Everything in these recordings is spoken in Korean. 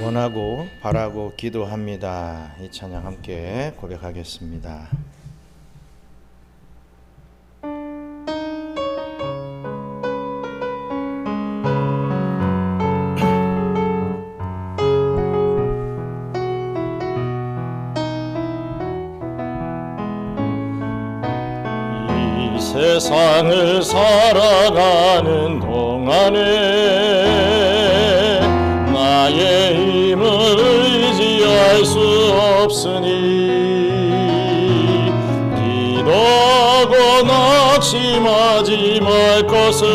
원하고 바라고 기도합니다. 이 찬양 함께 고백하겠습니다. 이 세상을 살아가는 동안에 나의 힘을 의지할 수 없으니 기도하고 낙심하지 말 것은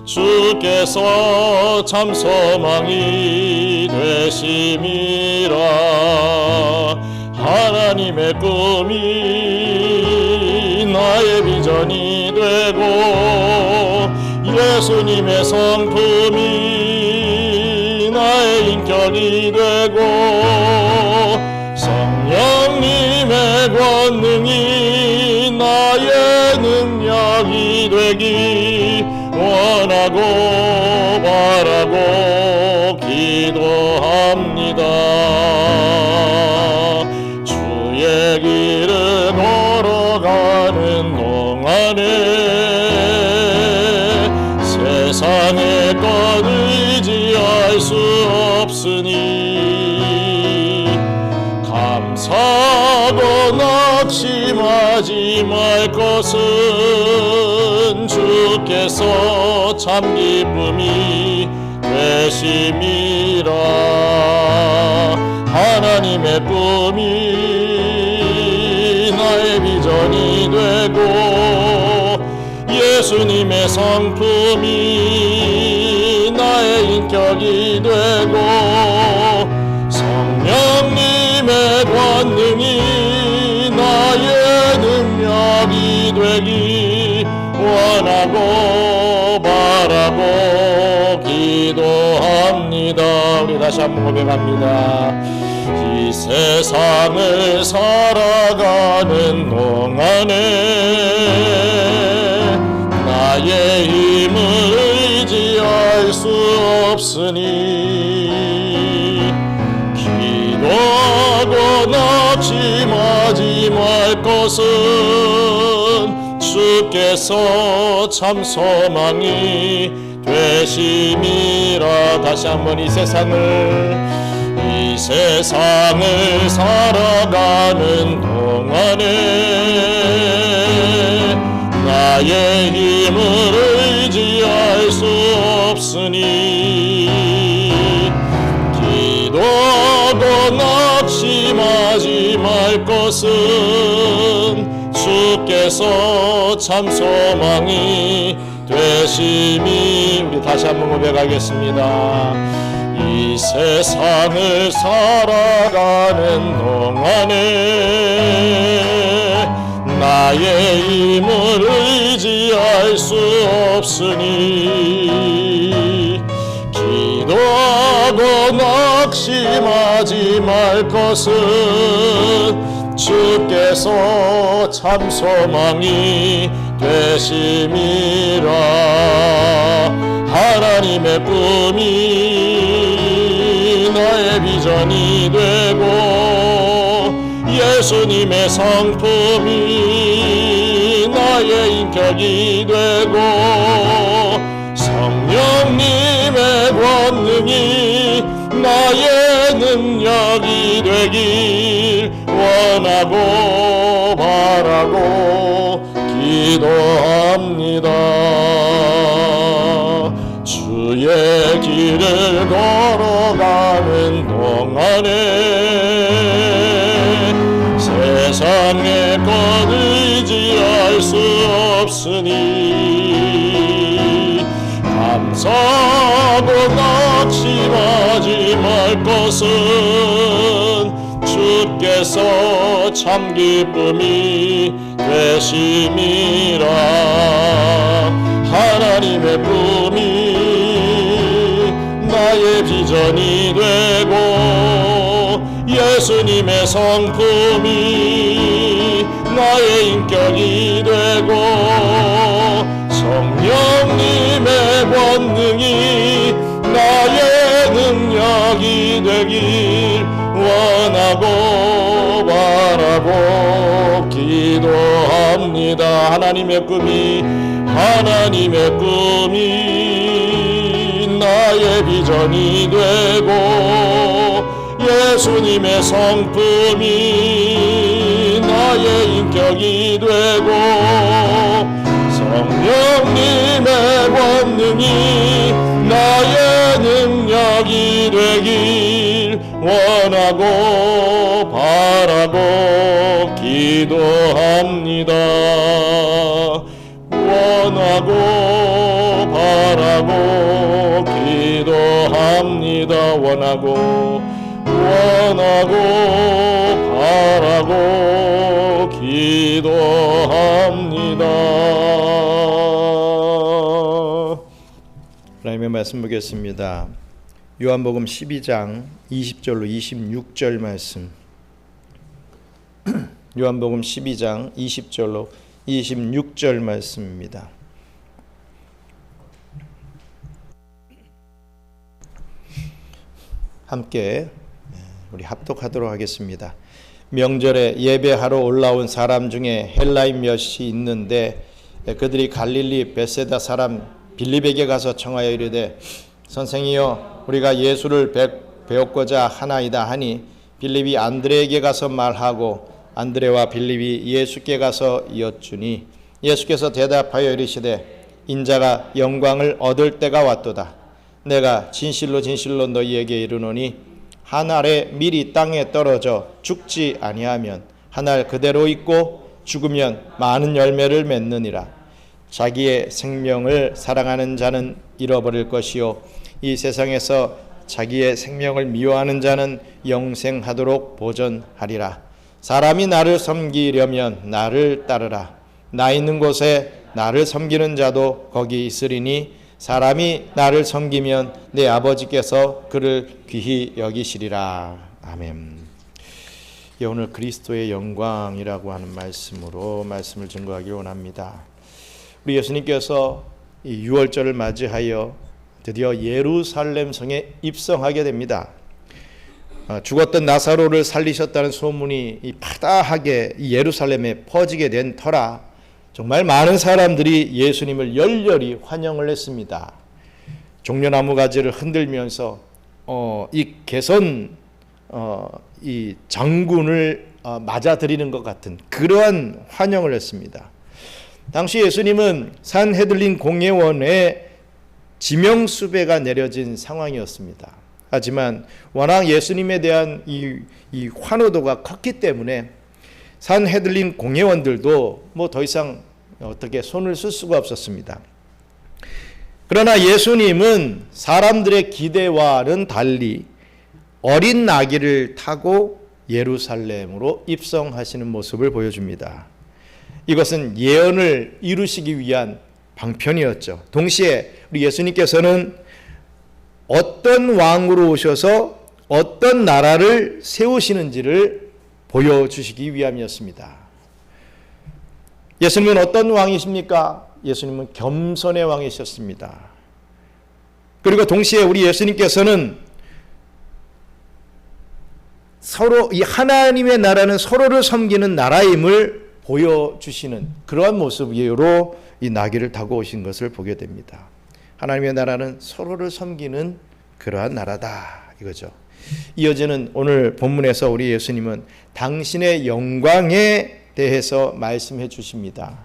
주께서 참 소망이 되심이라. 하나님의 꿈이 나의 비전이 되고 예수님의 성품이 나의 인격이 되고 성령님의 권능이 나의 능력이 되기 원하고 바라고 기도합니다. 주의 길을 걸어가는 동안에 세상의 것 의지할 수 없으니 감사하고 낙심하지 말 것은 주께서 참 기쁨이 되심이라. 하나님의 꿈이 나의 비전이 되고 예수님의 성품이 나의 인격이 되고 성령님의 권능이 나의 능력이 되기 원하고 바라고 기도합니다. 우리 다시 한번 고백합니다. 이 세상을 살아가는 동안에 나의 힘을 의지할 수 없으니 기도하고 낙심하지 말 것은 주께서 참 소망이 되심이라. 다시 한번 이 세상을 살아가는 동안에 나의 힘을 의지할 수 없으니 기도하고 낙심하지 말 것은 주께서 참 소망이 되심이. 우리 다시 한번 고백하겠습니다. 이 세상을 살아가는 동안에 나의 힘을 의지할 수 없으니 기도하고 낙심하지 말 것은 주께서 참 소망이 되심이라. 하나님의 꿈이 나의 비전이 되고 예수님의 성품이 나의 인격이 되고 성령님의 권능이 나의 능력이 되길 원하고 바라고 기도합니다. 주의 길을 걸어가는 동안에 세상의 것 의지할 수 없으니 감사하고 낙심하지 말 것은 주께서 참 기쁨이 되심이라. 하나님의 꿈이 나의 비전이 되고 예수님의 성품이 나의 인격이 되고 성령님의 권능이 나의 능력 되길 원하고 바라고 기도합니다. 하나님의 꿈이 나의 비전이 되고 예수님의 성품이 나의 인격이 되고 성령님의 권능이 나의 능력이 되길 원하고 바라고 기도합니다. 원하고 바라고 기도합니다. 원하고 바라고 기도합니다. 하나님의 말씀 보겠습니다. 요한복음 12장 20절로 26절 말씀. 요한복음 12장 20절로 26절 말씀입니다. 함께 우리 합독하도록 하겠습니다. 명절에 예배하러 올라온 사람 중에 헬라인 몇이 있는데 그들이 갈릴리 벳세다 사람 빌립에게 가서 청하여 이르되 선생이여 우리가 예수를 배웠고자 하나이다 하니 빌립이 안드레에게 가서 말하고 안드레와 빌립이 예수께 가서 여쭈니 예수께서 대답하여 이르시되 인자가 영광을 얻을 때가 왔도다. 내가 진실로 진실로 너희에게 이르노니 한 알에 밀이 땅에 떨어져 죽지 아니하면 한 알 그대로 있고 죽으면 많은 열매를 맺느니라. 자기의 생명을 사랑하는 자는 잃어버릴 것이요 이 세상에서 자기의 생명을 미워하는 자는 영생하도록 보전하리라. 사람이 나를 섬기려면 나를 따르라. 나 있는 곳에 나를 섬기는 자도 거기 있으리니 사람이 나를 섬기면 내 아버지께서 그를 귀히 여기시리라. 아멘. 오늘 그리스도의 영광이라고 하는 말씀으로 말씀을 증거하기 원합니다. 우리 예수님께서 이 6월절을 맞이하여 드디어 예루살렘 성에 입성하게 됩니다. 죽었던 나사로를 살리셨다는 소문이 파다하게 예루살렘에 퍼지게 된 터라 정말 많은 사람들이 예수님을 열렬히 환영을 했습니다. 종려나무 가지를 흔들면서 이 개선 이 장군을 맞아들이는 것 같은 그러한 환영을 했습니다. 당시 예수님은 산헤들린 공회원에 지명수배가 내려진 상황이었습니다. 하지만 워낙 예수님에 대한 이 환호도가 컸기 때문에 산헤들린 공회원들도 뭐 더 이상 어떻게 손을 쓸 수가 없었습니다. 그러나 예수님은 사람들의 기대와는 달리 어린 나귀를 타고 예루살렘으로 입성하시는 모습을 보여줍니다. 이것은 예언을 이루시기 위한 방편이었죠. 동시에 우리 예수님께서는 어떤 왕으로 오셔서 어떤 나라를 세우시는지를 보여주시기 위함이었습니다. 예수님은 어떤 왕이십니까? 예수님은 겸손의 왕이셨습니다. 그리고 동시에 우리 예수님께서는 서로 이 하나님의 나라는 서로를 섬기는 나라임을 보여주시는 그러한 모습으로 이 나귀를 타고 오신 것을 보게 됩니다. 하나님의 나라는 서로를 섬기는 그러한 나라다 이거죠. 이어지는 오늘 본문에서 우리 예수님은 당신의 영광에 대해서 말씀해 주십니다.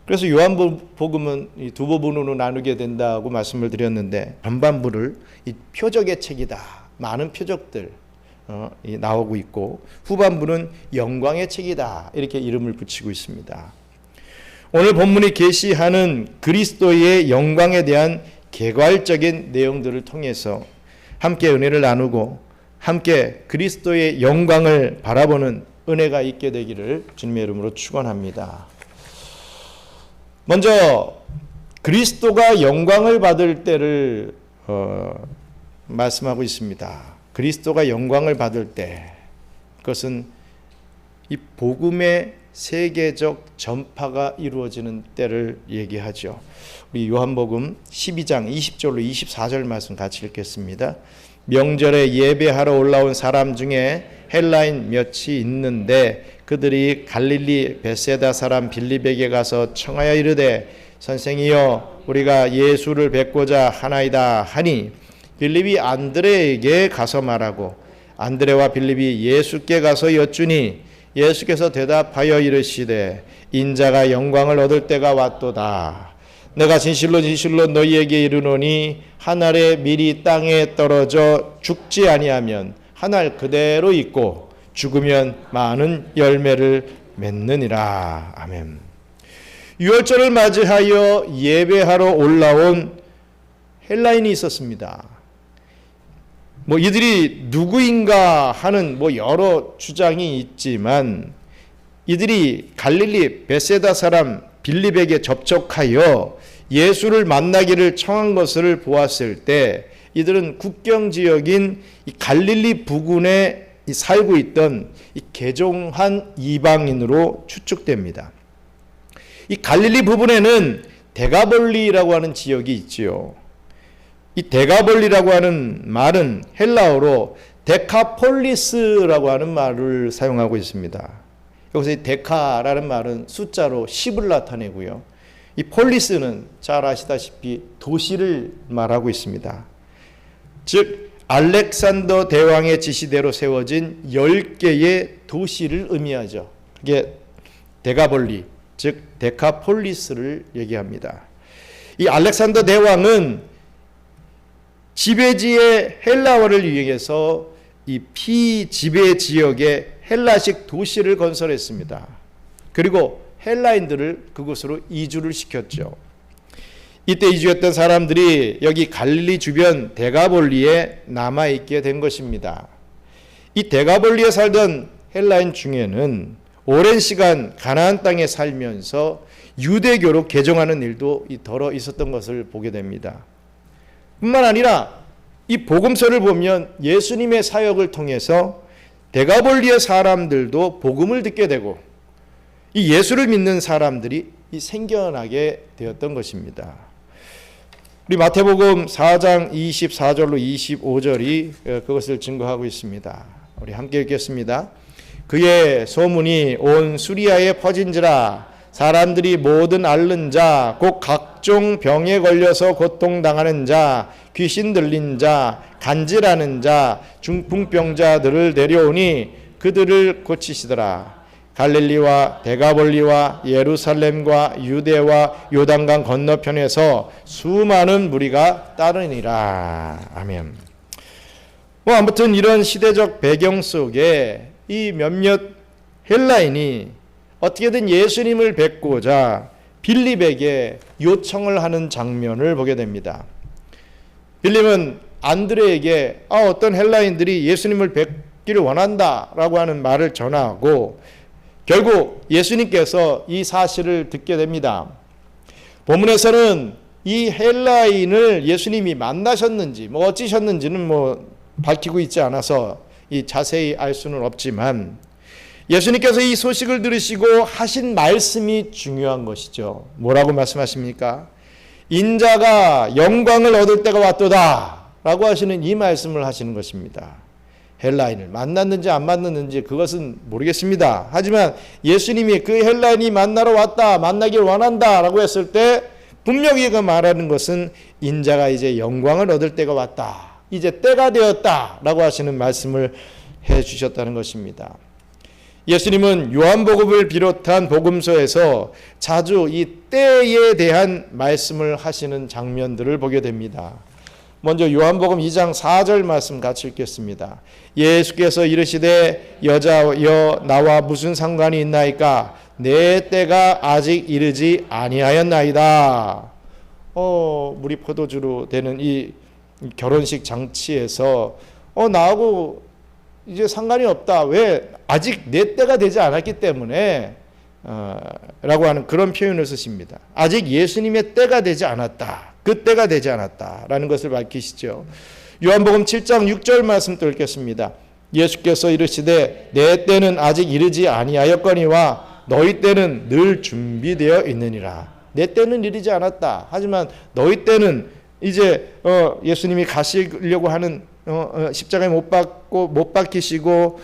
그래서 요한복음은 이 두 부분으로 나누게 된다고 말씀을 드렸는데 전반부를 이 표적의 책이다. 많은 표적들 나오고 있고 후반부는 영광의 책이다. 이렇게 이름을 붙이고 있습니다. 오늘 본문이 계시하는 그리스도의 영광에 대한 개괄적인 내용들을 통해서 함께 은혜를 나누고 함께 그리스도의 영광을 바라보는 은혜가 있게 되기를 주님의 이름으로 축원합니다. 먼저 그리스도가 영광을 받을 때를 말씀하고 있습니다. 그리스도가 영광을 받을 때 그것은 이 복음의 세계적 전파가 이루어지는 때를 얘기하죠. 우리 요한복음 12장 20절로 24절 말씀 같이 읽겠습니다. 명절에 예배하러 올라온 사람 중에 헬라인 몇이 있는데 그들이 갈릴리 베세다 사람 빌립에게 가서 청하여 이르되 선생이여 우리가 예수를 뵙고자 하나이다 하니 빌립이 안드레에게 가서 말하고 안드레와 빌립이 예수께 가서 여쭈니 예수께서 대답하여 이르시되 인자가 영광을 얻을 때가 왔도다. 내가 진실로 진실로 너희에게 이르노니 한 알에 밀이 땅에 떨어져 죽지 아니하면 한 알 그대로 있고 죽으면 많은 열매를 맺느니라. 아멘. 유월절을 맞이하여 예배하러 올라온 헬라인이 있었습니다. 이들이 누구인가 하는 여러 주장이 있지만 이들이 갈릴리 베세다 사람 빌립에게 접촉하여 예수를 만나기를 청한 것을 보았을 때 이들은 국경 지역인 이 갈릴리 부근에 살고 있던 이 개종한 이방인으로 추측됩니다. 이 갈릴리 부분에는 데가볼리라고 하는 지역이 있지요. 이 데가볼리라고 하는 말은 헬라어로 데카폴리스라고 하는 말을 사용하고 있습니다. 여기서 이 데카라는 말은 숫자로 10을 나타내고요. 이 폴리스는 잘 아시다시피 도시를 말하고 있습니다. 즉 알렉산더 대왕의 지시대로 세워진 10개의 도시를 의미하죠. 그게 데가볼리, 즉 데카폴리스를 얘기합니다. 이 알렉산더 대왕은 지배지의 헬라어를 이용해서 이 피지배 지역에 헬라식 도시를 건설했습니다. 그리고 헬라인들을 그곳으로 이주를 시켰죠. 이때 이주했던 사람들이 여기 갈릴리 주변 데가볼리에 남아있게 된 것입니다. 이 데가볼리에 살던 헬라인 중에는 오랜 시간 가나안 땅에 살면서 유대교로 개종하는 일도 덜어 있었던 것을 보게 됩니다. 뿐만 아니라 이 복음서를 보면 예수님의 사역을 통해서 데가볼리의 사람들도 복음을 듣게 되고 이 예수를 믿는 사람들이 생겨나게 되었던 것입니다. 우리 마태복음 4장 24절로 25절이 그것을 증거하고 있습니다. 우리 함께 읽겠습니다. 그의 소문이 온 수리아에 퍼진지라 사람들이 모든 앓는 자, 곧 각종 병에 걸려서 고통당하는 자, 귀신 들린 자, 간질하는 자, 중풍병자들을 내려오니 그들을 고치시더라. 갈릴리와 데가볼리와 예루살렘과 유대와 요단강 건너편에서 수많은 무리가 따르니라. 아멘. 아무튼 이런 시대적 배경 속에 이 몇몇 헬라인이 어떻게든 예수님을 뵙고자 빌립에게 요청을 하는 장면을 보게 됩니다. 빌립은 안드레에게 어떤 헬라인들이 예수님을 뵙기를 원한다라고 하는 말을 전하고 결국 예수님께서 이 사실을 듣게 됩니다. 본문에서는 이 헬라인을 예수님이 만나셨는지 어찌셨는지는 밝히고 있지 않아서 자세히 알 수는 없지만 예수님께서 이 소식을 들으시고 하신 말씀이 중요한 것이죠. 뭐라고 말씀하십니까? 인자가 영광을 얻을 때가 왔도다 라고 하시는 이 말씀을 하시는 것입니다. 헬라인을 만났는지 안 만났는지 그것은 모르겠습니다. 하지만 예수님이 그 헬라인이 만나러 왔다, 만나길 원한다 라고 했을 때 분명히 그 말하는 것은 인자가 이제 영광을 얻을 때가 왔다, 이제 때가 되었다 라고 하시는 말씀을 해 주셨다는 것입니다. 예수님은 요한복음을 비롯한 복음서에서 자주 이 때에 대한 말씀을 하시는 장면들을 보게 됩니다. 먼저 요한복음 2장 4절 말씀 같이 읽겠습니다. 예수께서 이르시되 여자여 나와 무슨 상관이 있나이까 내 때가 아직 이르지 아니하였나이다. 물이 포도주로 되는 이 결혼식 장치에서 나하고 이제 상관이 없다. 왜? 아직 내 때가 되지 않았기 때문에 라고 하는 그런 표현을 쓰십니다. 아직 예수님의 때가 되지 않았다. 그 때가 되지 않았다라는 것을 밝히시죠. 요한복음 7장 6절 말씀 또 읽겠습니다. 예수께서 이르시되 내 때는 아직 이르지 아니하였거니와 너희 때는 늘 준비되어 있느니라. 내 때는 이르지 않았다. 하지만 너희 때는 이제 예수님이 가시려고 하는 십자가에 못 박히시고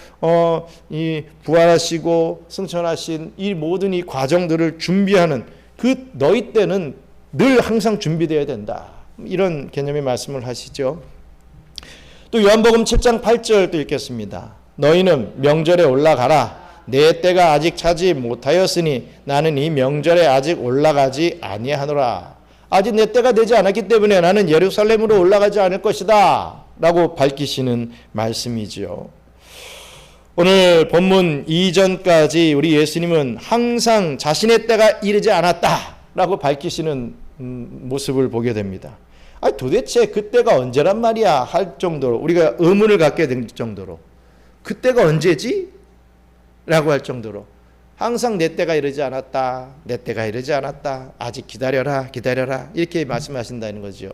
이 부활하시고 승천하신 이 모든 이 과정들을 준비하는 그 너희 때는 늘 항상 준비되어야 된다. 이런 개념의 말씀을 하시죠. 또 요한복음 7장 8절도 읽겠습니다. 너희는 명절에 올라가라. 내 때가 아직 차지 못하였으니 나는 이 명절에 아직 올라가지 아니하노라. 아직 내 때가 되지 않았기 때문에 나는 예루살렘으로 올라가지 않을 것이다 라고 밝히시는 말씀이지요. 오늘 본문 이전까지 우리 예수님은 항상 자신의 때가 이르지 않았다 라고 밝히시는 모습을 보게 됩니다. 도대체 그때가 언제란 말이야 할 정도로 우리가 의문을 갖게 될 정도로 그때가 언제지? 라고 할 정도로 항상 내 때가 이르지 않았다. 내 때가 이르지 않았다. 아직 기다려라. 이렇게 말씀하신다는 거죠.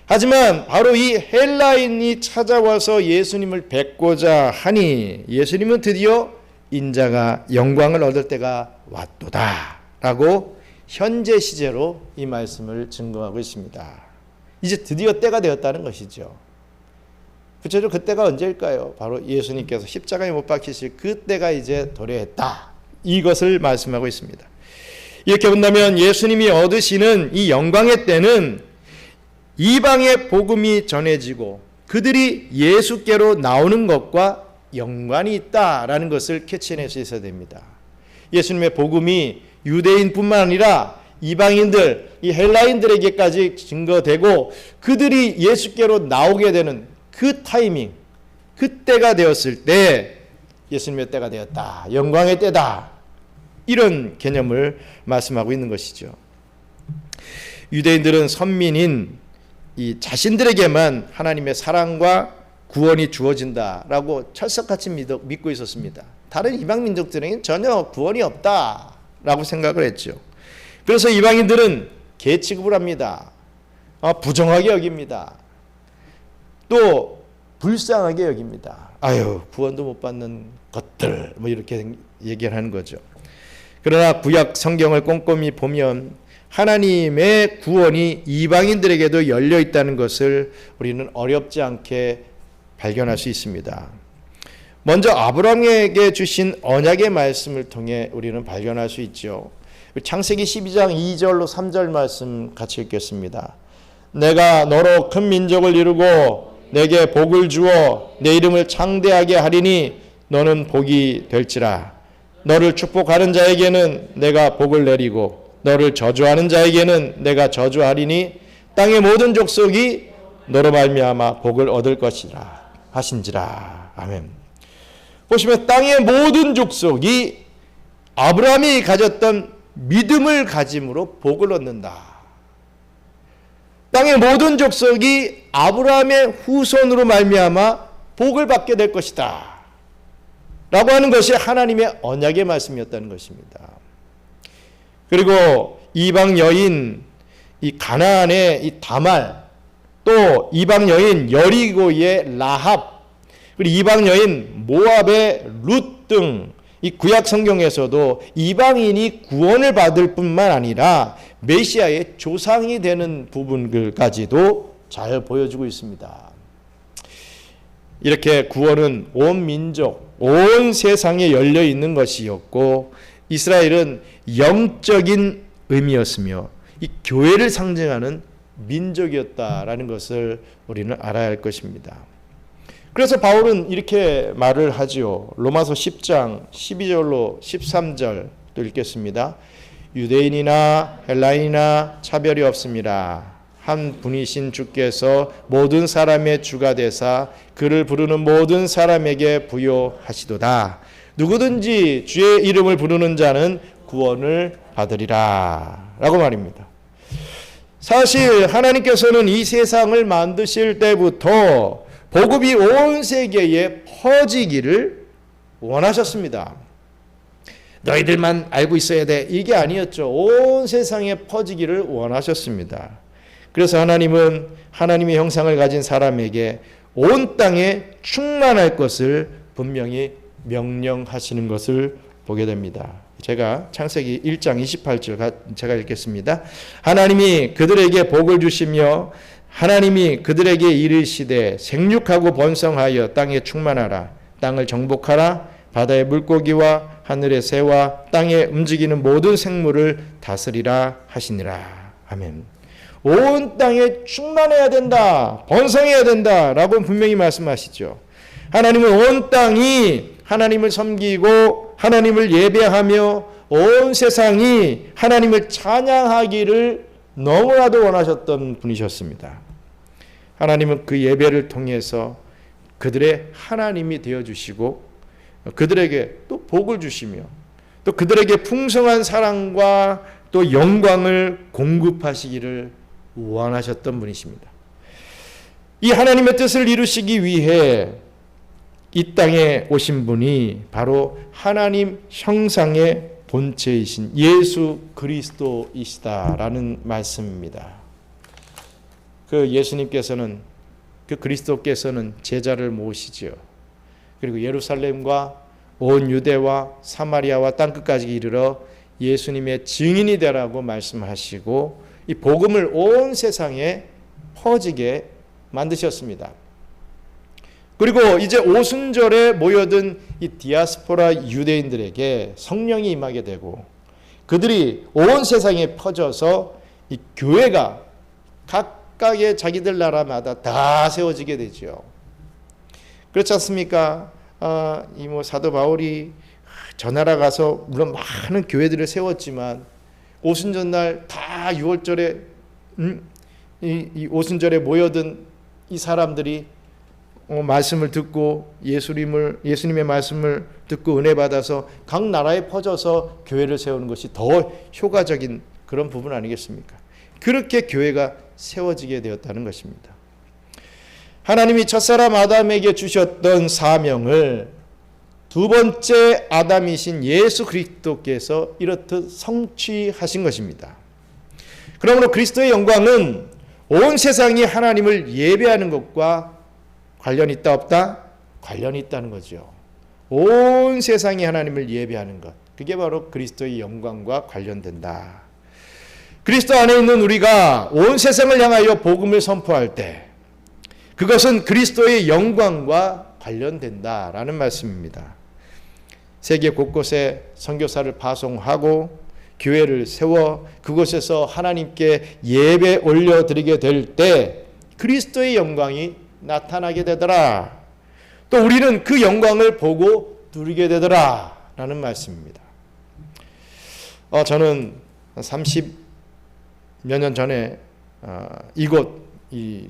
하지만 바로 이 헬라인이 찾아와서 예수님을 뵙고자 하니 예수님은 드디어 인자가 영광을 얻을 때가 왔도다 라고 현재 시제로 이 말씀을 증거하고 있습니다. 이제 드디어 때가 되었다는 것이죠. 구체적으로 그때가 언제일까요? 바로 예수님께서 십자가에 못 박히실 그때가 이제 도래했다. 이것을 말씀하고 있습니다. 이렇게 본다면 예수님이 얻으시는 이 영광의 때는 이방의 복음이 전해지고 그들이 예수께로 나오는 것과 연관이 있다라는 것을 캐치해낼 수 있어야 됩니다. 예수님의 복음이 유대인뿐만 아니라 이방인들, 이 헬라인들에게까지 증거되고 그들이 예수께로 나오게 되는 그 타이밍, 그때가 되었을 때 예수님의 때가 되었다. 영광의 때다. 이런 개념을 말씀하고 있는 것이죠. 유대인들은 선민인 이 자신들에게만 하나님의 사랑과 구원이 주어진다라고 철석같이 믿고 있었습니다. 다른 이방 민족들에게는 전혀 구원이 없다라고 생각을 했죠. 그래서 이방인들은 계취급을 합니다. 부정하게 여깁니다. 또 불쌍하게 여깁니다. 구원도 못 받는 것들 이렇게 얘기를 하는 거죠. 그러나 구약 성경을 꼼꼼히 보면 하나님의 구원이 이방인들에게도 열려 있다는 것을 우리는 어렵지 않게 발견할 수 있습니다. 먼저 아브라함에게 주신 언약의 말씀을 통해 우리는 발견할 수 있죠. 창세기 12장 2절로 3절 말씀 같이 읽겠습니다. 내가 너로 큰 민족을 이루고 내게 복을 주어 내 이름을 창대하게 하리니 너는 복이 될지라. 너를 축복하는 자에게는 내가 복을 내리고 너를 저주하는 자에게는 내가 저주하리니 땅의 모든 족속이 너로 말미암아 복을 얻을 것이라 하신지라. 아멘. 보시면 땅의 모든 족속이 아브라함이 가졌던 믿음을 가짐으로 복을 얻는다. 땅의 모든 족속이 아브라함의 후손으로 말미암아 복을 받게 될 것이다 라고 하는 것이 하나님의 언약의 말씀이었다는 것입니다. 그리고 이방 여인 이 가나안의 이 다말, 또 이방 여인 여리고의 라합, 그리고 이방 여인 모압의 룻 등 이 구약 성경에서도 이방인이 구원을 받을 뿐만 아니라 메시아의 조상이 되는 부분들까지도 잘 보여주고 있습니다. 이렇게 구원은 온 민족, 온 세상에 열려 있는 것이었고 이스라엘은 영적인 의미였으며 이 교회를 상징하는 민족이었다라는 것을 우리는 알아야 할 것입니다. 그래서 바울은 이렇게 말을 하지요. 로마서 10장 12절로 13절 또 읽겠습니다. 유대인이나 헬라인이나 차별이 없습니다. 한 분이신 주께서 모든 사람의 주가 되사 그를 부르는 모든 사람에게 부여하시도다. 누구든지 주의 이름을 부르는 자는 구원을 받으리라 라고 말입니다. 사실 하나님께서는 이 세상을 만드실 때부터 복음이 온 세계에 퍼지기를 원하셨습니다. 너희들만 알고 있어야 돼. 이게 아니었죠. 온 세상에 퍼지기를 원하셨습니다. 그래서 하나님은 하나님의 형상을 가진 사람에게 온 땅에 충만할 것을 분명히 명령하시는 것을 보게 됩니다. 제가 창세기 1장 28절 제가 읽겠습니다. 하나님이 그들에게 복을 주시며 하나님이 그들에게 이르시되 생육하고 번성하여 땅에 충만하라. 땅을 정복하라. 바다의 물고기와 하늘의 새와 땅에 움직이는 모든 생물을 다스리라 하시니라. 아멘. 온 땅에 충만해야 된다. 번성해야 된다. 라고 분명히 말씀하시죠. 하나님은 온 땅이 하나님을 섬기고 하나님을 예배하며 온 세상이 하나님을 찬양하기를 너무나도 원하셨던 분이셨습니다. 하나님은 그 예배를 통해서 그들의 하나님이 되어주시고 그들에게 또 복을 주시며 또 그들에게 풍성한 사랑과 또 영광을 공급하시기를 원하셨던 분이십니다. 이 하나님의 뜻을 이루시기 위해 이 땅에 오신 분이 바로 하나님 형상의 본체이신 예수 그리스도이시다라는 말씀입니다. 그 예수님께서는 그 그리스도께서는 제자를 모으시지요. 그리고 예루살렘과 온 유대와 사마리아와 땅끝까지 이르러 예수님의 증인이 되라고 말씀하시고 이 복음을 온 세상에 퍼지게 만드셨습니다. 그리고 이제 오순절에 모여든 이 디아스포라 유대인들에게 성령이 임하게 되고 그들이 온 세상에 퍼져서 이 교회가 각각의 자기들 나라마다 다 세워지게 되죠. 그렇지 않습니까? 이 사도 바울이 저 나라 가서 물론 많은 교회들을 세웠지만 오순절날 다 6월절에 이 오순절에 모여든 이 사람들이 말씀을 듣고 예수님의 말씀을 듣고 은혜 받아서 각 나라에 퍼져서 교회를 세우는 것이 더 효과적인 그런 부분 아니겠습니까? 그렇게 교회가 세워지게 되었다는 것입니다. 하나님이 첫사람 아담에게 주셨던 사명을 두 번째 아담이신 예수 그리스도께서 이렇듯 성취하신 것입니다. 그러므로 그리스도의 영광은 온 세상이 하나님을 예배하는 것과 관련이 있다 없다? 관련이 있다는 거죠. 온 세상이 하나님을 예배하는 것, 그게 바로 그리스도의 영광과 관련된다. 그리스도 안에 있는 우리가 온 세상을 향하여 복음을 선포할 때 그것은 그리스도의 영광과 관련된다라는 말씀입니다. 세계 곳곳에 선교사를 파송하고 교회를 세워 그곳에서 하나님께 예배 올려드리게 될 때 그리스도의 영광이 나타나게 되더라. 또 우리는 그 영광을 보고 누리게 되더라 라는 말씀입니다. 저는 30몇 년 전에 이곳 이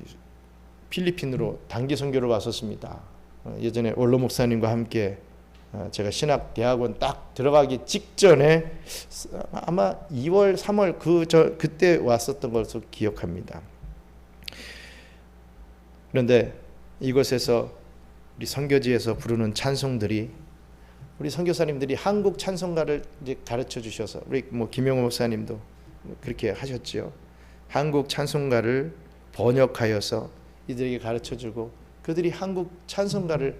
필리핀으로 단기 선교를 왔었습니다. 예전에 원로 목사님과 함께 제가 신학대학원 딱 들어가기 직전에 아마 2월, 3월 그때 왔었던 것으로 기억합니다. 그런데 이곳에서 우리 선교지에서 부르는 찬송들이 우리 선교사님들이 한국 찬송가를 이제 가르쳐 주셔서 우리 김영호 목사님도 그렇게 하셨지요. 한국 찬송가를 번역하여서 이들에게 가르쳐 주고 그들이 한국 찬송가를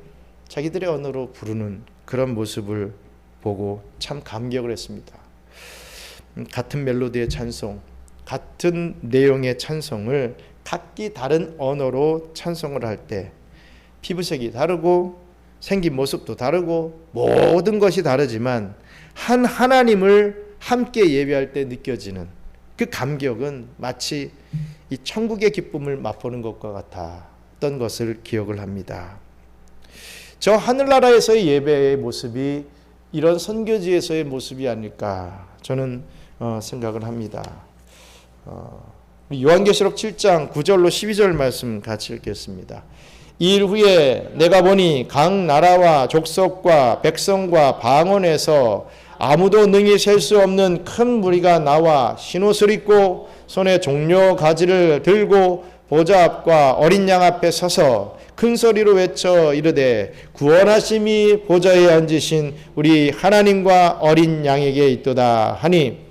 자기들의 언어로 부르는 그런 모습을 보고 참 감격을 했습니다. 같은 멜로디의 찬송, 같은 내용의 찬송을 각기 다른 언어로 찬송을 할 때 피부색이 다르고 생긴 모습도 다르고 모든 것이 다르지만 한 하나님을 함께 예배할 때 느껴지는 그 감격은 마치 이 천국의 기쁨을 맛보는 것과 같았던 것을 기억을 합니다. 저 하늘나라에서의 예배의 모습이 이런 선교지에서의 모습이 아닐까 저는 생각을 합니다. 요한계시록 7장 9절로 12절 말씀 같이 읽겠습니다. 이 일 후에 내가 보니 각 나라와 족속과 백성과 방언에서 아무도 능히 셀 수 없는 큰 무리가 나와 흰옷을 입고 손에 종려 가지를 들고 보좌 앞과 어린 양 앞에 서서 큰 소리로 외쳐 이르되 구원하심이 보좌에 앉으신 우리 하나님과 어린 양에게 있도다 하니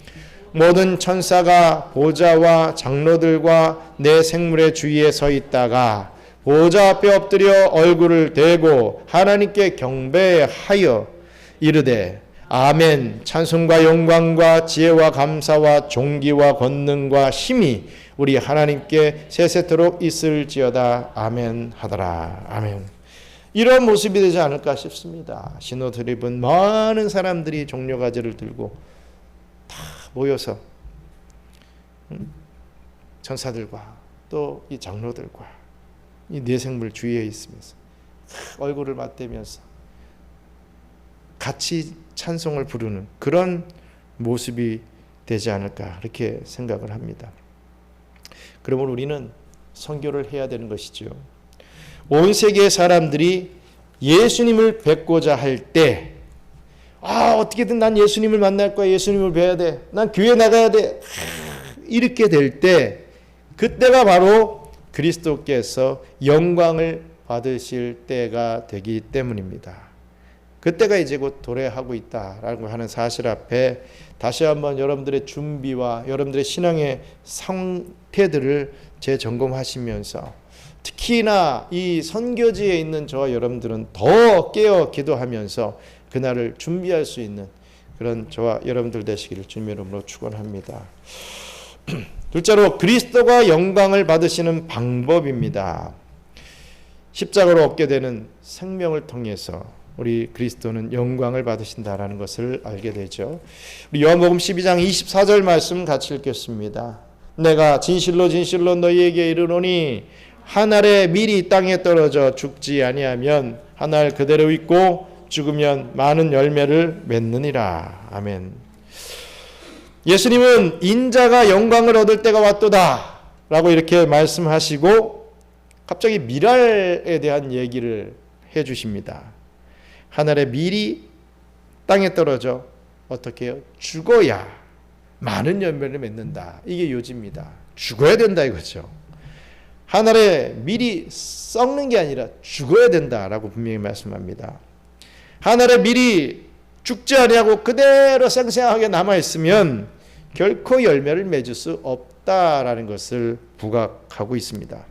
모든 천사가 보좌와 장로들과 내 생물의 주위에 서 있다가 보좌 앞에 엎드려 얼굴을 대고 하나님께 경배하여 이르되 아멘. 찬송과 영광과 지혜와 감사와 존귀와 권능과 힘이 우리 하나님께 세세토록 있을지어다. 아멘 하더라. 아멘. 이런 모습이 되지 않을까 싶습니다. 신옷을 입은 많은 사람들이 종려가지를 들고 다 모여서 천사들과 또 이 장로들과 이 내생물 주위에 있으면서 얼굴을 맞대면서 같이 찬송을 부르는 그런 모습이 되지 않을까 그렇게 생각을 합니다. 그러면 우리는 선교를 해야 되는 것이죠. 온 세계의 사람들이 예수님을 뵙고자 할 때 어떻게든 난 예수님을 만날 거야. 예수님을 뵈야 돼. 난 교회 나가야 돼. 이렇게 될 때 그때가 바로 그리스도께서 영광을 받으실 때가 되기 때문입니다. 그때가 이제 곧 도래하고 있다라고 하는 사실 앞에 다시 한번 여러분들의 준비와 여러분들의 신앙의 상태들을 재점검하시면서 특히나 이 선교지에 있는 저와 여러분들은 더 깨어 기도하면서 그날을 준비할 수 있는 그런 저와 여러분들 되시기를 주님의 이름으로 축원합니다. 둘째로 그리스도가 영광을 받으시는 방법입니다. 십자가로 얻게 되는 생명을 통해서 우리 그리스도는 영광을 받으신다라는 것을 알게 되죠. 우리 요한복음 12장 24절 말씀 같이 읽겠습니다. 내가 진실로 진실로 너희에게 이르노니 한 알의 밀이 땅에 떨어져 죽지 아니하면 한 알 그대로 있고 죽으면 많은 열매를 맺느니라. 아멘. 예수님은 인자가 영광을 얻을 때가 왔도다 라고 이렇게 말씀하시고 갑자기 미랄에 대한 얘기를 해 주십니다. 하늘의 밀이 땅에 떨어져 어떻게 해요? 죽어야 많은 열매를 맺는다. 이게 요지입니다. 죽어야 된다 이거죠. 하늘의 밀이 썩는 게 아니라 죽어야 된다라고 분명히 말씀합니다. 하늘의 밀이 죽지 아니하고 그대로 생생하게 남아있으면 결코 열매를 맺을 수 없다라는 것을 부각하고 있습니다.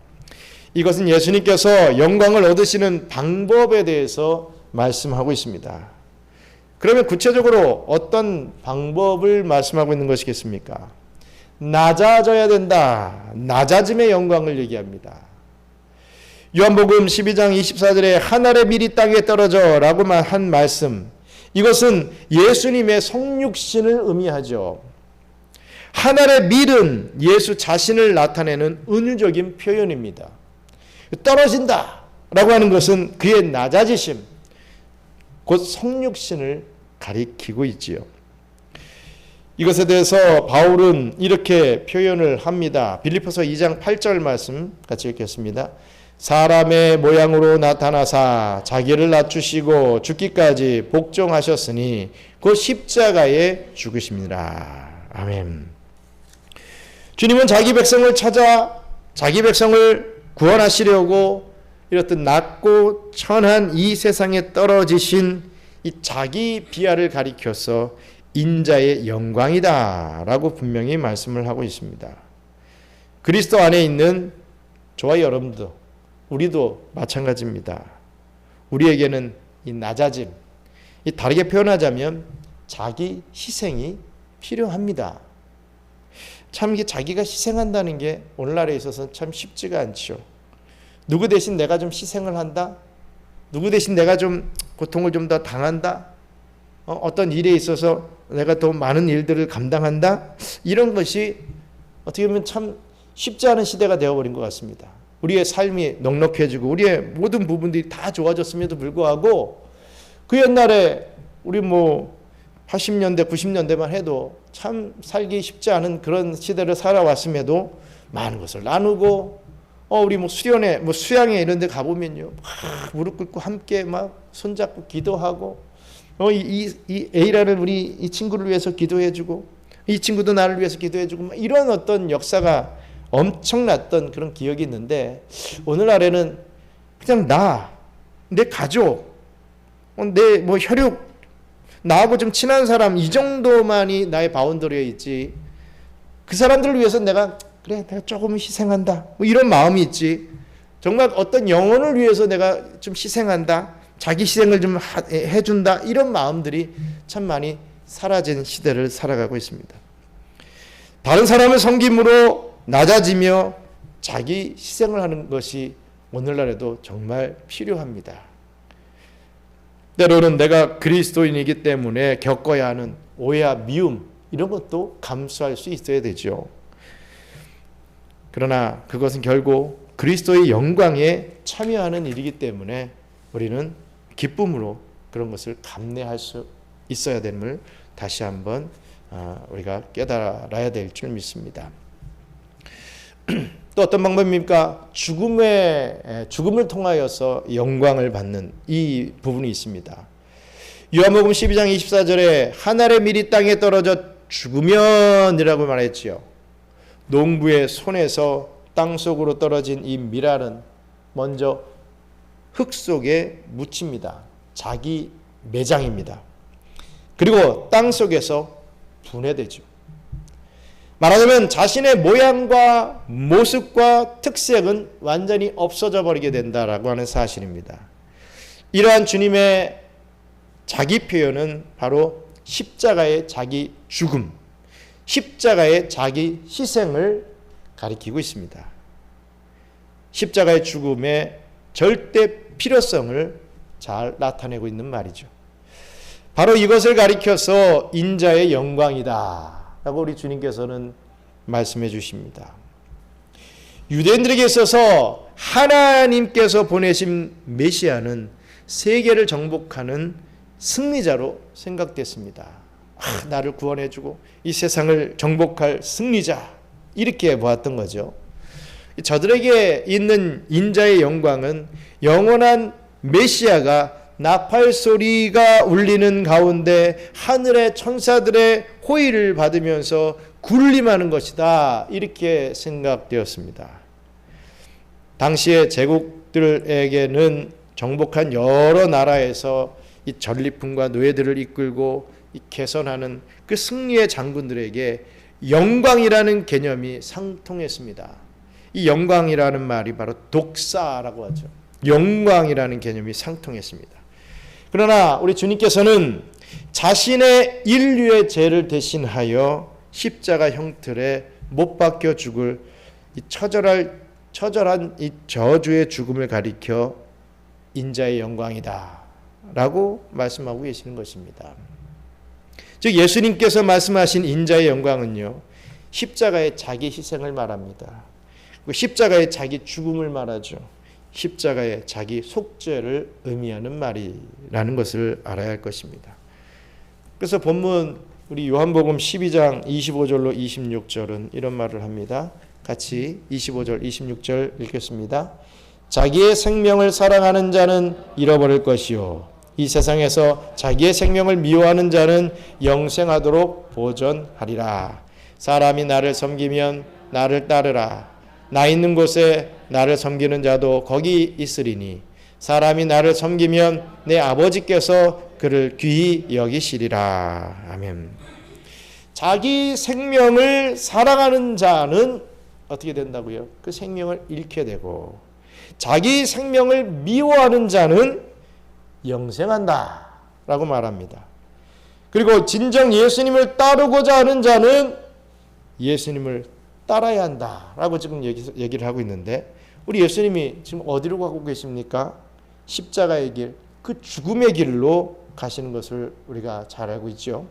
이것은 예수님께서 영광을 얻으시는 방법에 대해서 말씀하고 있습니다. 그러면 구체적으로 어떤 방법을 말씀하고 있는 것이겠습니까? 낮아져야 된다. 낮아짐의 영광을 얘기합니다. 요한복음 12장 24절에 한 알의 밀이 땅에 떨어져 라고만 한 말씀, 이것은 예수님의 성육신을 의미하죠. 한 알의 밀은 예수 자신을 나타내는 은유적인 표현입니다. 떨어진다 라고 하는 것은 그의 낮아지심, 곧 성육신을 가리키고 있지요. 이것에 대해서 바울은 이렇게 표현을 합니다. 빌립보서 2장 8절 말씀 같이 읽겠습니다. 사람의 모양으로 나타나사 자기를 낮추시고 죽기까지 복종하셨으니 그 십자가에 죽으십니다. 아멘. 주님은 자기 백성을 찾아 자기 백성을 구원하시려고 이렇듯 낮고 천한 이 세상에 떨어지신 이 자기 비하를 가리켜서 인자의 영광이다 라고 분명히 말씀을 하고 있습니다. 그리스도 안에 있는 저와 여러분도 우리도 마찬가지입니다. 우리에게는 이 낮아짐, 이 다르게 표현하자면 자기 희생이 필요합니다. 참 이게 자기가 희생한다는 게 오늘날에 있어서 참 쉽지가 않죠. 누구 대신 내가 좀 희생을 한다? 누구 대신 내가 좀 고통을 좀 더 당한다? 어떤 일에 있어서 내가 더 많은 일들을 감당한다? 이런 것이 어떻게 보면 참 쉽지 않은 시대가 되어버린 것 같습니다. 우리의 삶이 넉넉해지고 우리의 모든 부분들이 다 좋아졌음에도 불구하고 그 옛날에 우리 80년대 90년대만 해도 참 살기 쉽지 않은 그런 시대를 살아왔음에도 많은 것을 나누고 우리 수련회 수양회 이런 데 가보면요 무릎 꿇고 함께 막 손잡고 기도하고 이 A라는 우리 이 친구를 위해서 기도해주고 이 친구도 나를 위해서 기도해주고 이런 어떤 역사가 엄청났던 그런 기억이 있는데 오늘날에는 그냥 내 가족, 내 혈육, 나하고 좀 친한 사람 이 정도만이 나의 바운더리에 있지 그 사람들을 위해서 내가 조금 희생한다 이런 마음이 있지 정말 어떤 영혼을 위해서 내가 좀 희생한다 자기 희생을 좀 해준다, 이런 마음들이 참 많이 사라진 시대를 살아가고 있습니다. 다른 사람을 섬김으로 낮아지며 자기 희생을 하는 것이 오늘날에도 정말 필요합니다. 때로는 내가 그리스도인이기 때문에 겪어야 하는 오해와 미움, 이런 것도 감수할 수 있어야 되죠. 그러나 그것은 결국 그리스도의 영광에 참여하는 일이기 때문에 우리는 기쁨으로 그런 것을 감내할 수 있어야 됨을 다시 한번 우리가 깨달아야 될 줄 믿습니다. 또 어떤 방법입니까? 죽음을 통하여서 영광을 받는 이 부분이 있습니다. 요한복음 12장 24절에 한 알의 밀이 땅에 떨어져 죽으면이라고 말했지요. 농부의 손에서 땅 속으로 떨어진 이 밀알은 먼저 흙 속에 묻힙니다. 자기 매장입니다. 그리고 땅 속에서 분해되죠. 말하자면 자신의 모양과 모습과 특색은 완전히 없어져 버리게 된다라고 하는 사실입니다. 이러한 주님의 자기 표현은 바로 십자가의 자기 죽음, 십자가의 자기 희생을 가리키고 있습니다. 십자가의 죽음의 절대 필요성을 잘 나타내고 있는 말이죠. 바로 이것을 가리켜서 인자의 영광이다 라고 우리 주님께서는 말씀해 주십니다. 유대인들에게 있어서 하나님께서 보내신 메시아는 세계를 정복하는 승리자로 생각됐습니다. 나를 구원해 주고 이 세상을 정복할 승리자, 이렇게 보았던 거죠. 저들에게 있는 인자의 영광은 영원한 메시아가 나팔 소리가 울리는 가운데 하늘의 천사들의 호의를 받으면서 군림하는 것이다, 이렇게 생각되었습니다. 당시의 제국들에게는 정복한 여러 나라에서 이 전리품과 노예들을 이끌고 개선하는 그 승리의 장군들에게 영광이라는 개념이 상통했습니다. 이 영광이라는 말이 바로 독사라고 하죠. 영광이라는 개념이 상통했습니다. 그러나 우리 주님께서는 자신의 인류의 죄를 대신하여 십자가 형틀에 못 박혀 죽을 이 처절한 이 저주의 죽음을 가리켜 인자의 영광이다 라고 말씀하고 계시는 것입니다. 즉 예수님께서 말씀하신 인자의 영광은요, 십자가의 자기 희생을 말합니다. 십자가의 자기 죽음을 말하죠. 십자가의 자기 속죄를 의미하는 말이라는 것을 알아야 할 것입니다. 그래서 본문 우리 요한복음 12장 25절로 26절은 이런 말을 합니다. 같이 25절 26절 읽겠습니다. 자기의 생명을 사랑하는 자는 잃어버릴 것이요 이 세상에서 자기의 생명을 미워하는 자는 영생하도록 보존하리라. 사람이 나를 섬기면 나를 따르라. 나 있는 곳에 나를 섬기는 자도 거기 있으리니 사람이 나를 섬기면 내 아버지께서 그를 귀히 여기시리라. 아멘. 자기 생명을 사랑하는 자는 어떻게 된다고요? 그 생명을 잃게 되고, 자기 생명을 미워하는 자는 영생한다 라고 말합니다. 그리고 진정 예수님을 따르고자 하는 자는 예수님을 따라야 한다 라고 지금 얘기를 하고 있는데, 우리 예수님이 지금 어디로 가고 계십니까? 십자가의 길, 그 죽음의 길로 가시는 것을 우리가 잘 알고 있죠.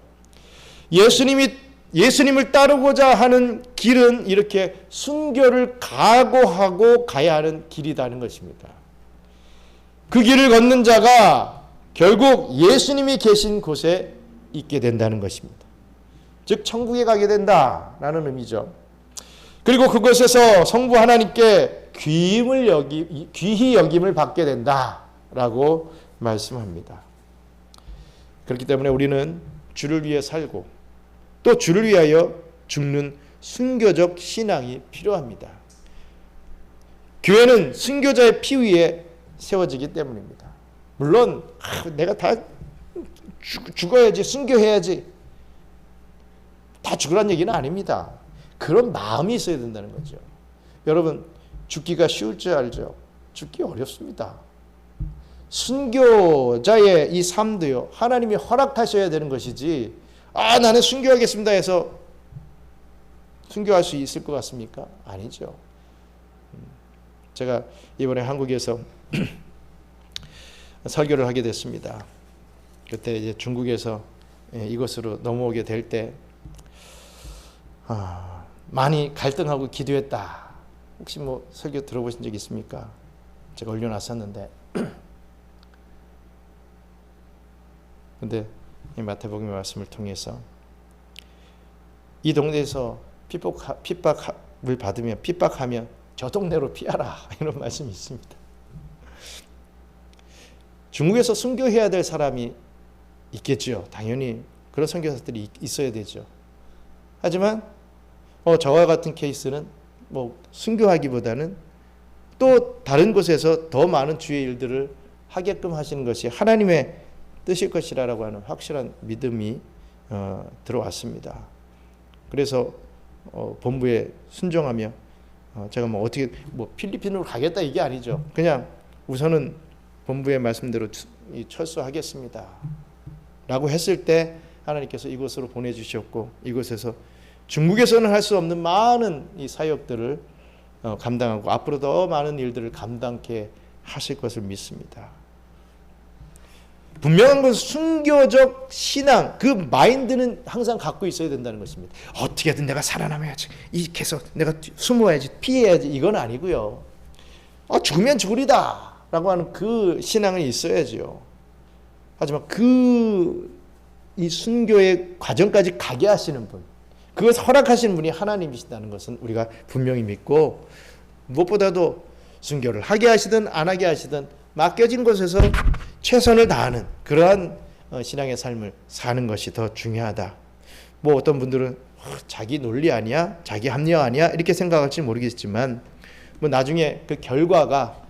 예수님을 따르고자 하는 길은 이렇게 순교를 각오하고 가야 하는 길이라는 것입니다. 그 길을 걷는 자가 결국 예수님이 계신 곳에 있게 된다는 것입니다. 즉 천국에 가게 된다라는 의미죠. 그리고 그곳에서 성부 하나님께 귀히 여김을 받게 된다라고 말씀합니다. 그렇기 때문에 우리는 주를 위해 살고 또 주를 위하여 죽는 순교적 신앙이 필요합니다. 교회는 순교자의 피 위에 세워지기 때문입니다. 물론 내가 다 죽어야지, 순교해야지, 다 죽으란 얘기는 아닙니다. 그런 마음이 있어야 된다는 거죠. 여러분, 죽기가 쉬울 줄 알죠? 죽기 어렵습니다. 순교자의 이 삶도요, 하나님이 허락하셔야 되는 것이지, 나는 순교하겠습니다 해서 순교할 수 있을 것 같습니까? 아니죠. 제가 이번에 한국에서 설교를 하게 됐습니다. 그때 이제 중국에서 이곳으로 넘어오게 될 때 많이 갈등하고 기도했다. 혹시 뭐 설교 들어보신 적 있습니까? 제가 올려놨었는데 근데 이 마태복음의 말씀을 통해서 이 동네에서 핍박을 받으면 핍박하면 저 동네로 피하라 이런 말씀이 있습니다. 중국에서 순교해야 될 사람이 있겠죠. 당연히 그런 선교사들이 있어야 되죠. 하지만 저와 같은 케이스는 뭐 순교하기보다는 또 다른 곳에서 더 많은 주의 일들을 하게끔 하시는 것이 하나님의 뜻일 것이라고 하는 확실한 믿음이 들어왔습니다. 그래서 본부에 순종하며 제가 뭐 어떻게 뭐 필리핀으로 가겠다 이게 아니죠. 그냥 우선은 본부의 말씀대로 철수하겠습니다 라고 했을 때 하나님께서 이곳으로 보내주셨고, 이곳에서 중국에서는 할 수 없는 많은 이 사역들을 감당하고 앞으로 더 많은 일들을 감당케 하실 것을 믿습니다. 분명한 건 순교적 신앙, 그 마인드는 항상 갖고 있어야 된다는 것입니다. 어떻게든 내가 살아남아야지, 이렇게서 내가 숨어야지, 피해야지, 이건 아니고요. 죽으면 죽으리다 라고 하는 그 신앙은 있어야죠. 하지만 이 순교의 과정까지 가게 하시는 분, 그것을 허락하시는 분이 하나님이시다는 것은 우리가 분명히 믿고, 무엇보다도 순교를 하게 하시든 안 하게 하시든 맡겨진 곳에서 최선을 다하는 그러한 신앙의 삶을 사는 것이 더 중요하다. 뭐 어떤 분들은 자기 논리 아니야? 자기 합리화 아니야? 이렇게 생각할지 모르겠지만 뭐 나중에 그 결과가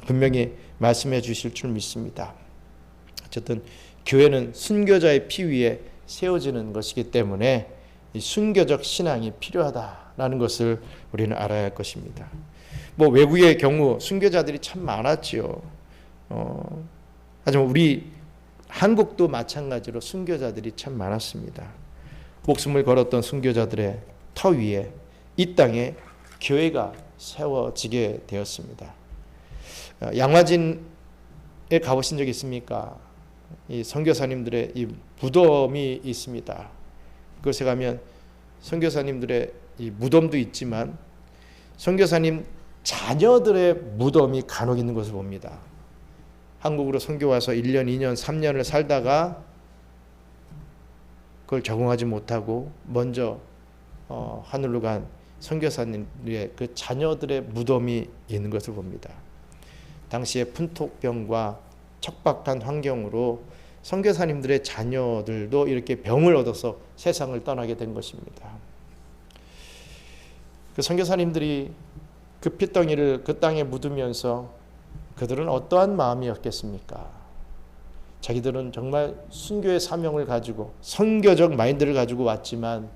분명히 말씀해 주실 줄 믿습니다. 어쨌든 교회는 순교자의 피 위에 세워지는 것이기 때문에 이 순교적 신앙이 필요하다라는 것을 우리는 알아야 할 것입니다. 뭐 외국의 경우 순교자들이 참 많았지요. 하지만 우리 한국도 마찬가지로 순교자들이 참 많았습니다. 목숨을 걸었던 순교자들의 터 위에 이 땅에 교회가 세워지게 되었습니다. 양화진에 가보신 적 있습니까? 이 선교사님들의 이 무덤이 있습니다. 그곳에 가면 선교사님들의 이 무덤도 있지만 선교사님 자녀들의 무덤이 간혹 있는 것을 봅니다. 한국으로 선교 와서 1년, 2년, 3년을 살다가 그걸 적응하지 못하고 먼저 하늘로 간 선교사님의 그 자녀들의 무덤이 있는 것을 봅니다. 당시에 풍토병과 척박한 환경으로 선교사님들의 자녀들도 이렇게 병을 얻어서 세상을 떠나게 된 것입니다. 그 선교사님들이 그 핏덩이를 그 땅에 묻으면서 그들은 어떠한 마음이었겠습니까? 자기들은 정말 순교의 사명을 가지고 선교적 마인드를 가지고 왔지만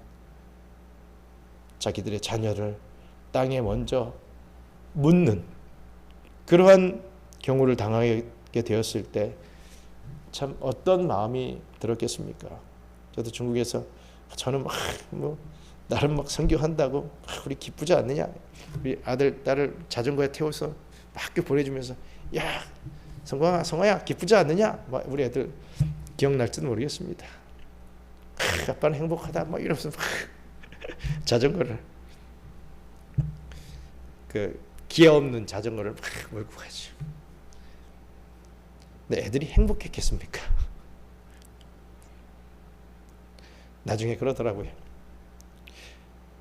자기들의 자녀를 땅에 먼저 묻는 그러한 경우를 당하게 되었을 때 참 어떤 마음이 들었겠습니까? 저도 중국에서 저는 나름 선교한다고 우리 기쁘지 않느냐? 우리 아들 딸을 자전거에 태워서 학교 보내주면서 야 성화야 기쁘지 않느냐? 우리 애들 기억날지도 모르겠습니다. 아빠는 행복하다 이러면서 자전거를 그 기어 없는 자전거를 몰고 가죠. 근데 애들이 행복했겠습니까? 나중에 그러더라고요.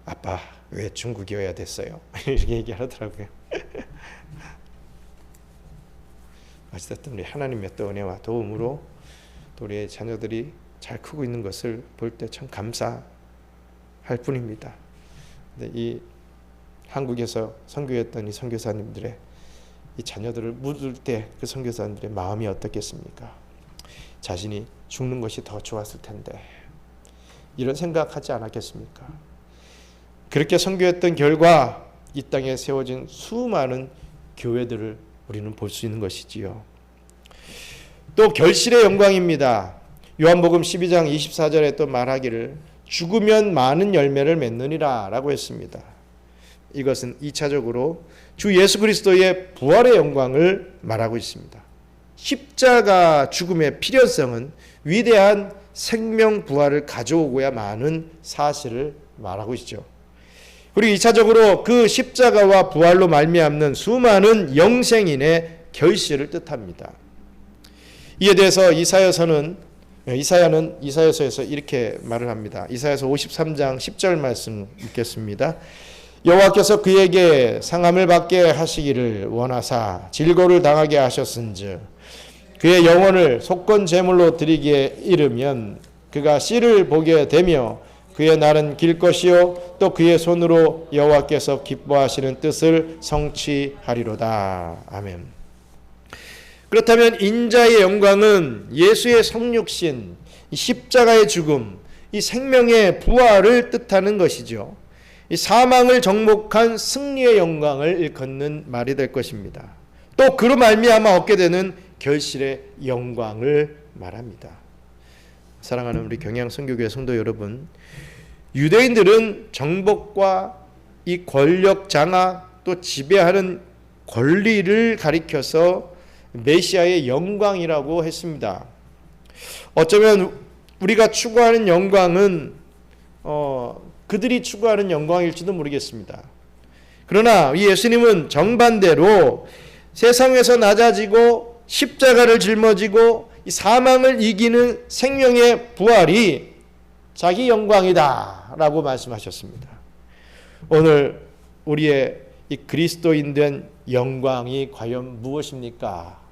아빠 왜 중국이어야 됐어요? 이렇게 얘기하더라고요. 어쨌든 우리 하나님의 또 은혜와 도움으로 또 우리의 자녀들이 잘 크고 있는 것을 볼 때 참 감사할 뿐입니다. 근데 이 한국에서 선교했던 이 선교사님들의 이 자녀들을 묻을 때 그 선교사님들의 마음이 어떻겠습니까? 자신이 죽는 것이 더 좋았을 텐데 이런 생각하지 않았겠습니까? 그렇게 선교했던 결과 이 땅에 세워진 수많은 교회들을 우리는 볼 수 있는 것이지요. 또 결실의 영광입니다. 요한복음 12장 24절에 또 말하기를 죽으면 많은 열매를 맺느니라 라고 했습니다. 이것은 2차적으로 주 예수 그리스도의 부활의 영광을 말하고 있습니다. 십자가 죽음의 필요성은 위대한 생명 부활을 가져오고야 마는 사실을 말하고 있죠. 그리고 2차적으로 그 십자가와 부활로 말미암는 수많은 영생인의 결실을 뜻합니다. 이에 대해서 이사야는 이사야서에서 이렇게 말을 합니다. 이사야서 53장 10절 말씀 읽겠습니다. 여호와께서 그에게 상함을 받게 하시기를 원하사 질고를 당하게 하셨은즉 그의 영혼을 속건 제물로 드리기에 이르면 그가 씨를 보게 되며 그의 날은 길 것이요 또 그의 손으로 여호와께서 기뻐하시는 뜻을 성취하리로다. 아멘. 그렇다면 인자의 영광은 예수의 성육신, 십자가의 죽음, 이 생명의 부활을 뜻하는 것이죠. 이 사망을 정복한 승리의 영광을 일컫는 말이 될 것입니다. 또 그로 말미암아 얻게 되는 결실의 영광을 말합니다. 사랑하는 우리 경양선교교회 성도 여러분, 유대인들은 정복과 이 권력 장악 또 지배하는 권리를 가리켜서 메시아의 영광이라고 했습니다. 어쩌면 우리가 추구하는 영광은 그들이 추구하는 영광일지도 모르겠습니다. 그러나 이 예수님은 정반대로 세상에서 낮아지고 십자가를 짊어지고 이 사망을 이기는 생명의 부활이 자기 영광이다 라고 말씀하셨습니다. 오늘 우리의 이 그리스도인 된 영광이 과연 무엇입니까?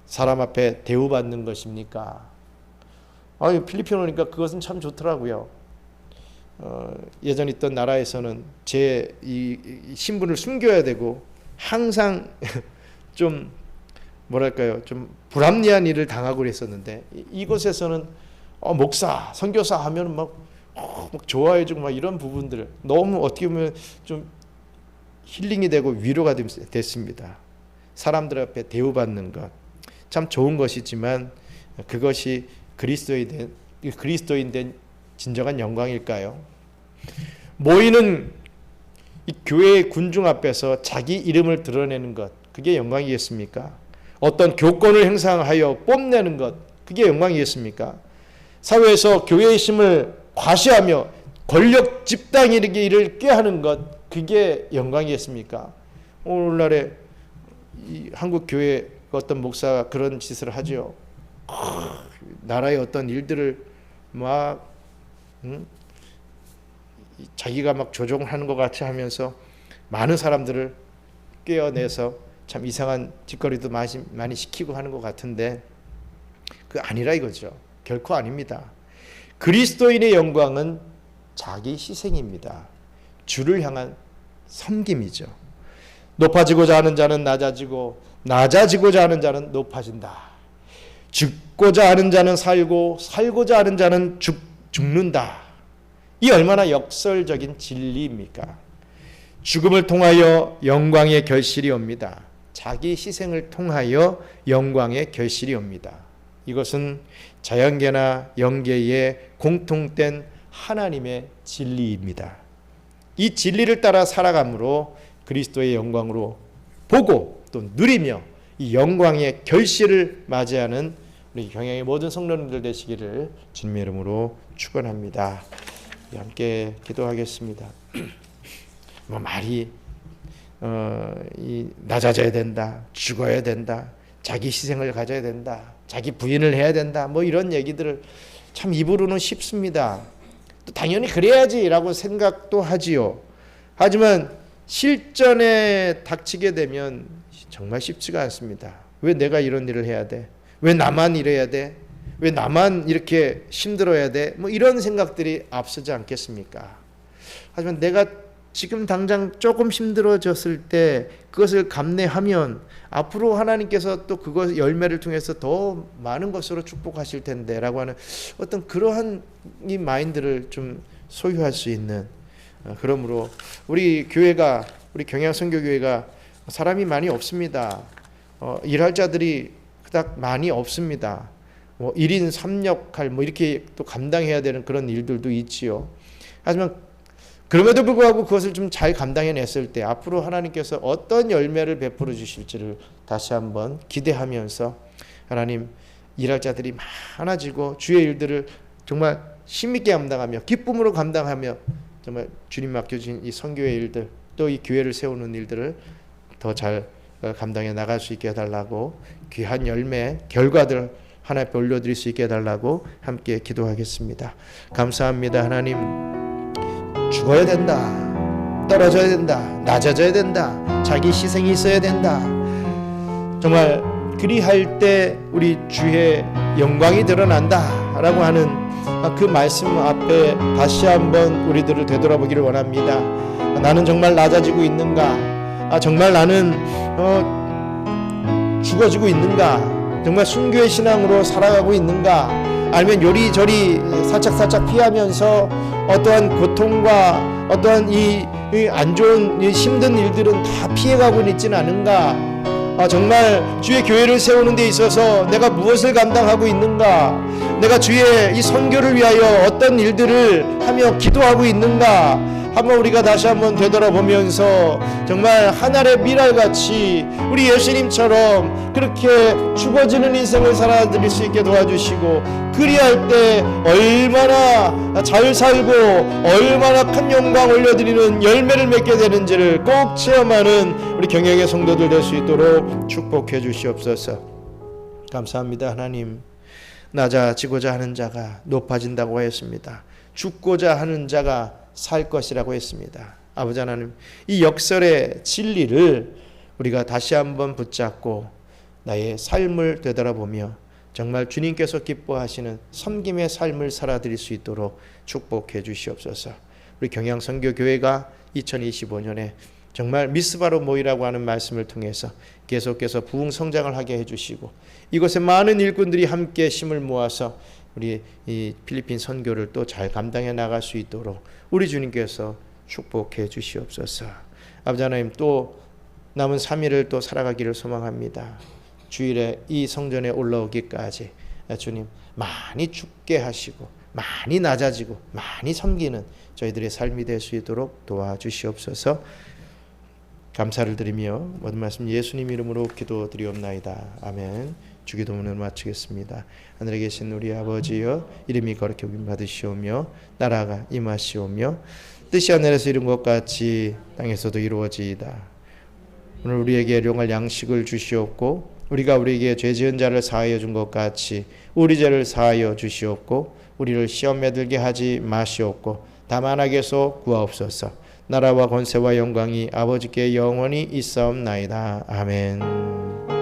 사람 앞에 대우받는 것입니까? 필리핀 오니까 그것은 참 좋더라고요. 예전 있던 나라에서는 제 이 신분을 숨겨야 되고 항상 좀 뭐랄까요, 좀 불합리한 일을 당하고 그랬었는데 이곳에서는 목사, 선교사 하면 막 좋아해주고 막 이런 부분들 너무 어떻게 보면 좀 힐링이 되고 위로가 됐습니다. 사람들 앞에 대우받는 것 참 좋은 것이지만 그것이 그리스도인 된 진정한 영광일까요? 모이는 이 교회의 군중 앞에서 자기 이름을 드러내는 것, 그게 영광이겠습니까? 어떤 교권을 행사하여 뽐내는 것, 그게 영광이겠습니까? 사회에서 교회의 힘을 과시하며 권력 집단 일을 꾀하는 것, 그게 영광이겠습니까? 오늘날에 이 한국 교회 어떤 목사가 그런 짓을 하죠. 나라의 어떤 일들을 막 자기가 막 조종하는 것 같이 하면서 많은 사람들을 꿰어내서 참 이상한 짓거리도 많이 시키고 하는 것 같은데 그 아니라 이거죠. 결코 아닙니다. 그리스도인의 영광은 자기 희생입니다. 주를 향한 섬김이죠. 높아지고자 하는 자는 낮아지고 낮아지고자 하는 자는 높아진다. 죽고자 하는 자는 살고 살고자 하는 자는 죽는다. 이 얼마나 역설적인 진리입니까? 죽음을 통하여 영광의 결실이 옵니다. 자기 희생을 통하여 영광의 결실이 옵니다. 이것은 자연계나 영계의 공통된 하나님의 진리입니다. 이 진리를 따라 살아감으로 그리스도의 영광으로 보고 또 누리며 이 영광의 결실을 맞이하는 우리 경양의 모든 성도님들 되시기를 주님의 이름으로 축원합니다. 함께 기도하겠습니다. 말이 낮아져야 된다, 죽어야 된다, 자기 희생을 가져야 된다, 자기 부인을 해야 된다, 이런 얘기들을 참 입으로는 쉽습니다. 또 당연히 그래야지라고 생각도 하지요. 하지만 실전에 닥치게 되면 정말 쉽지가 않습니다. 왜 내가 이런 일을 해야 돼? 왜 나만 이래야 돼? 왜 나만 이렇게 힘들어야 돼? 이런 생각들이 앞서지 않겠습니까? 하지만 내가 지금 당장 조금 힘들어졌을 때 그것을 감내하면 앞으로 하나님께서 또 그것 열매를 통해서 더 많은 것으로 축복하실 텐데 라고 하는 어떤 그러한 이 마인드를 좀 소유할 수 있는, 그러므로 우리 교회가, 우리 경양선교교회가 사람이 많이 없습니다. 일할 자들이 그닥 많이 없습니다. 뭐 1인 3역할 뭐 이렇게 또 감당해야 되는 그런 일들도 있지요. 하지만 그럼에도 불구하고 그것을 좀 잘 감당해냈을 때 앞으로 하나님께서 어떤 열매를 베풀어 주실지를 다시 한번 기대하면서 하나님 일할 자들이 많아지고 주의 일들을 정말 힘있게 감당하며 기쁨으로 감당하며 정말 주님 맡겨주신 이 선교의 일들 또 이 교회를 세우는 일들을 더 잘 감당해 나갈 수 있게 해달라고 귀한 열매 결과들 하나 앞에 올려드릴 수 있게 해달라고 함께 기도하겠습니다. 감사합니다. 하나님 죽어야 된다, 떨어져야 된다, 낮아져야 된다, 자기 희생이 있어야 된다. 정말 그리할 때 우리 주의 영광이 드러난다 라고 하는 그 말씀 앞에 다시 한번 우리들을 되돌아보기를 원합니다. 나는 정말 낮아지고 있는가? 정말 나는 죽어지고 있는가? 정말 순교의 신앙으로 살아가고 있는가? 아니면 요리저리 살짝살짝 피하면서 어떠한 고통과 어떠한 이 안 좋은 이 힘든 일들은 다 피해가고 있지는 않은가? 정말 주의 교회를 세우는 데 있어서 내가 무엇을 감당하고 있는가? 내가 주의 이 선교를 위하여 어떤 일들을 하며 기도하고 있는가? 한번 우리가 다시 한번 되돌아보면서 정말 하늘의 미랄같이 우리 예수님처럼 그렇게 죽어지는 인생을 살아드릴 수 있게 도와주시고 그리할 때 얼마나 잘 살고 얼마나 큰 영광 올려드리는 열매를 맺게 되는지를 꼭 체험하는 우리 경영의 성도들 될 수 있도록 축복해 주시옵소서. 감사합니다. 하나님, 낮아지고자 하는 자가 높아진다고 하였습니다. 죽고자 하는 자가 살 것이라고 했습니다. 아버지 하나님, 이 역설의 진리를 우리가 다시 한번 붙잡고 나의 삶을 되돌아보며 정말 주님께서 기뻐하시는 섬김의 삶을 살아드릴 수 있도록 축복해 주시옵소서. 우리 경양선교교회가 2025년에 정말 미스바로 모이라고 하는 말씀을 통해서 계속해서 부흥 성장을 하게 해주시고 이곳에 많은 일꾼들이 함께 힘을 모아서 우리 이 필리핀 선교를 또 잘 감당해 나갈 수 있도록 우리 주님께서 축복해 주시옵소서. 아버지 하나님, 또 남은 3일을 또 살아가기를 소망합니다. 주일에 이 성전에 올라오기까지 주님 많이 죽게 하시고 많이 낮아지고 많이 섬기는 저희들의 삶이 될 수 있도록 도와주시옵소서. 감사를 드리며 모든 말씀 예수님 이름으로 기도드리옵나이다. 아멘. 주기도문을 마치겠습니다. 하늘에 계신 우리 아버지여, 이름이 거룩히 여김 받으시오며 나라가 임하시오며 뜻이 하늘에서 이룬 것 같이 땅에서도 이루어지이다. 오늘 우리에게 일용할 양식을 주시옵고 우리가 우리에게 죄 지은 자를 사하여 준 것 같이 우리 죄를 사하여 주시옵고 우리를 시험에 들게 하지 마시옵고 다만 악에서 구하옵소서. 나라와 권세와 영광이 아버지께 영원히 있사옵나이다. 아멘.